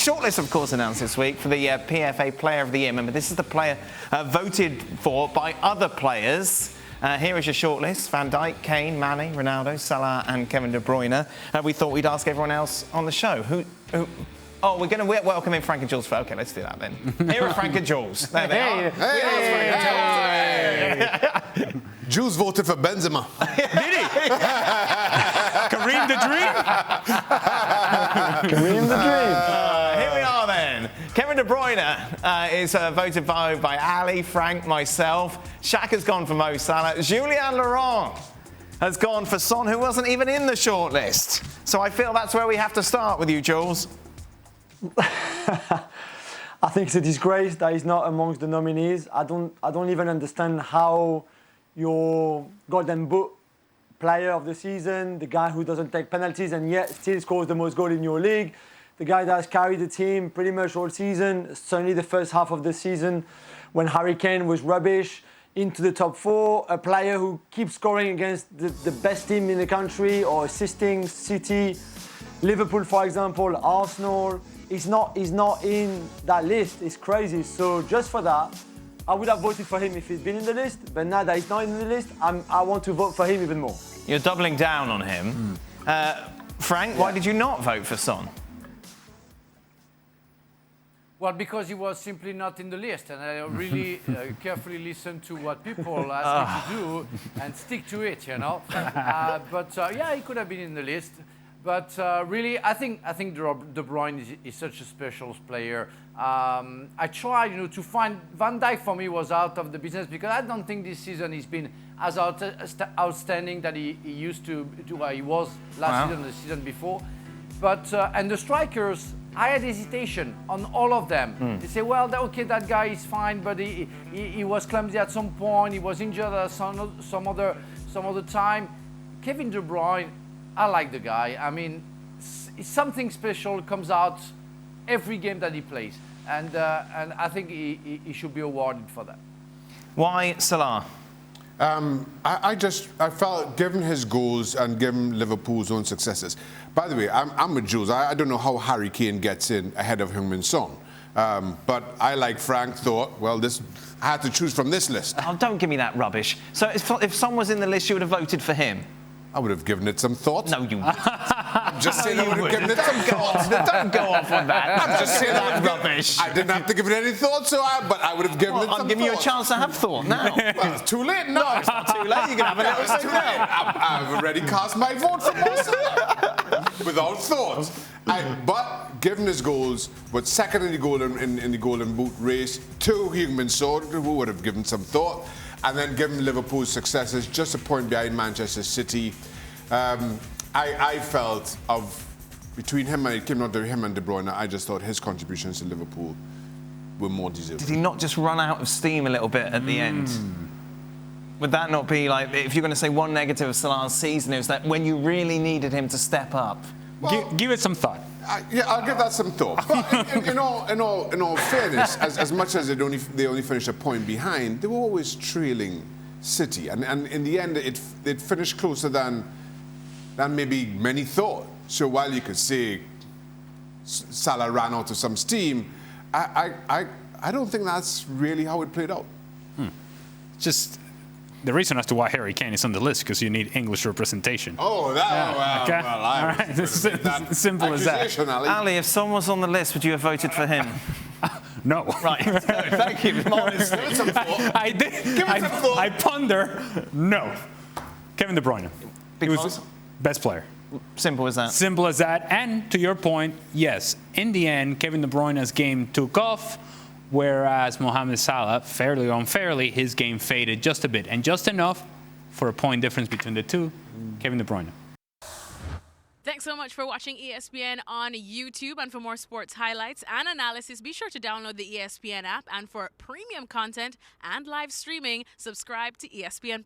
Shortlist, of course, announced this week for the PFA Player of the Year. Remember, this is the player voted for by other players. Here is your shortlist: Van Dijk, Kane, Mane, Ronaldo, Salah and Kevin De Bruyne. We thought we'd ask everyone else on the show. Oh, we're going to welcome in Frank and Jules. Okay, let's do that then. Here are Frank and Jules. There they are. Hey. Jules voted for Benzema. Did he? Kareem the Dream? Kareem the Dream. Here we are then. Kevin De Bruyne is voted by Ali, Frank, myself. Shaq has gone for Mo Salah. Julien Laurent has gone for Son, who wasn't even in the shortlist. So I feel that's where we have to start with you, Jules. I think it's a disgrace that he's not amongst the nominees. I don't even understand how your Golden Boot player of the season, the guy who doesn't take penalties and yet still scores the most goals in your league, the guy that has carried the team pretty much all season, certainly the first half of the season when Harry Kane was rubbish, into the top four, a player who keeps scoring against the best team in the country or assisting City, Liverpool, for example, Arsenal. He's not in that list. It's crazy. So just for that, I would have voted for him if he'd been in the list. But now that he's not in the list, I want to vote for him even more. You're doubling down on him. Frank, why did you not vote for Son? Well, because he was simply not in the list, and I really carefully listened to what people asked me to do and stick to it, you know. Yeah, he could have been in the list. But really, I think De Bruyne is such a special player. I tried, to find Van Dijk. For me, was out of the business because I don't think this season he's been as outstanding that he used to he was last season, the season before. But and the strikers, I had hesitation on all of them. They say, well, okay, that guy is fine, but he was clumsy at some point. He was injured at some other time. Kevin De Bruyne, I like the guy. I mean, something special comes out every game that he plays, and I think he should be awarded for that. Why Salah? I felt, given his goals and given Liverpool's own successes. By the way, I'm with Jules. I don't know how Harry Kane gets in ahead of Heung-Min NOT. But I, like Frank, thought, well, I had to choose from this list. Oh, don't give me that rubbish. So if Son was in the list, you would have voted for him? I would have given it some thought. No, you wouldn't. I'm just saying I would have given it some thought. Don't go off on that. I'm just saying that rubbish. I didn't have to give it any thought, but I would have given it some thought. I'm giving you a chance to have thought now. Well, it's too late. No, it's not too late. You can have a little it's too late. I've already cast my vote for myself without thought. But given his goals, but second in the Golden Boot race to Heung-Min NOT, who would have given some thought. And then given Liverpool's successes, just a point behind Manchester City, I felt between him and De Bruyne, I just thought his contributions to Liverpool were more deserving. Did he not just run out of steam a little bit at the end? Would that not be like, if you're going to say one negative of Salah's season, it was that when you really needed him to step up? Well, give it some thought. Yeah, I'll give that some thought. But in all fairness, as much as they only finished a point behind, they were always trailing City, and in the end, it finished closer than maybe many thought. So while you could say Salah ran out of some steam, I don't think that's really how it played out. Just the reason as to why Harry Kane is on the list, because you need English representation. Oh, that. Well, okay. Well, all right. Simple as that. Ali, if Son was on the list, would you have voted for him? No. Right. No, thank you. Honestly. Give it some thought. I did. Give it some thought. I ponder. No. Kevin De Bruyne. Because? He was best player. Simple as that. Simple as that. And to your point, yes, in the end, Kevin De Bruyne's game took off, whereas Mohamed Salah, fairly or unfairly, his game faded just a bit, and just enough for a point difference between the two. Kevin De Bruyne. Thanks so much for watching ESPN on YouTube. And for more sports highlights and analysis, be sure to download the ESPN app. And for premium content and live streaming, subscribe to ESPN+.